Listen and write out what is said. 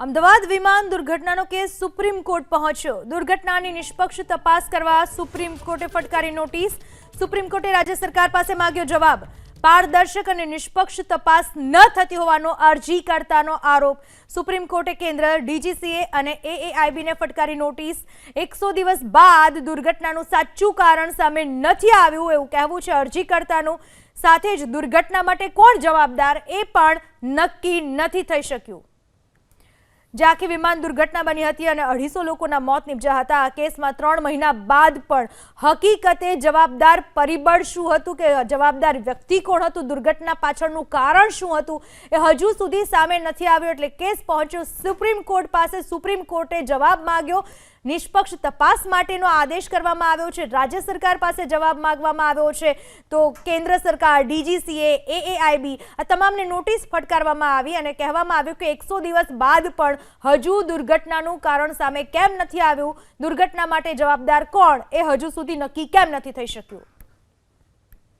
અમદાવાદ વિમાન દુર્ઘટનાનો case supreme court પહોંચ્યો। દુર્ઘટનાની નિષ્પક્ષ તપાસ કરવા સુપ્રીમ કોર્ટે ફટકારી નોટિસ। સુપ્રીમ કોર્ટે રાજ્ય સરકાર પાસે માંગ્યો જવાબ। પારદર્શક અને નિષ્પક્ષ તપાસ ન થતી હોવાનો અરજીકર્તાનો આરોપ। સુપ્રીમ કોર્ટે કેન્દ્ર, ડીજીસીએ અને એએઆઈબીને ફટકારી નોટિસ। 100 દિવસ બાદ દુર્ઘટનાનું સાચું કારણ સામે નથી આવ્યું એવું કહેવું છે અરજીકર્તાનું। સાથે જ દુર્ઘટના માટે કોણ જવાબદાર એ પણ નક્કી નથી થઈ શક્યું। જાખી વિમાન દુર્ઘટના બની હતી અને 250 લોકોના મોત નિપજ્યા હતા। આ કેસમાં 3 મહિના બાદ પણ હકીકતે જવાબદાર પરિબળ શું હતું કે જવાબદાર વ્યક્તિ કોણ હતું, દુર્ઘટના પાછળનું કારણ શું હતું એ હજુ સુધી સામે નથી આવ્યું। એટલે કેસ પહોંચ્યો સુપ્રીમ કોર્ટ પાસે। સુપ્રીમ કોર્ટે જવાબ માંગ્યો, નિષ્પક્ષ તપાસ માટેનો આદેશ કરવામાં આવ્યો છે। રાજ્ય સરકાર પાસે જવાબ માંગવામાં આવ્યો છે તો કેન્દ્ર સરકાર, ડીજીસીએ, એએઆઈબી આ તમામને નોટિસ ફટકારવામાં આવી અને કહેવામાં આવ્યું કે 100 દિવસ બાદ પણ હજુ દુર્ઘટનાનું કારણ સામે કેમ નથી આવ્યું, દુર્ઘટના માટે જવાબદાર કોણ એ હજુ સુધી નક્કી કેમ નથી થઈ શક્યું।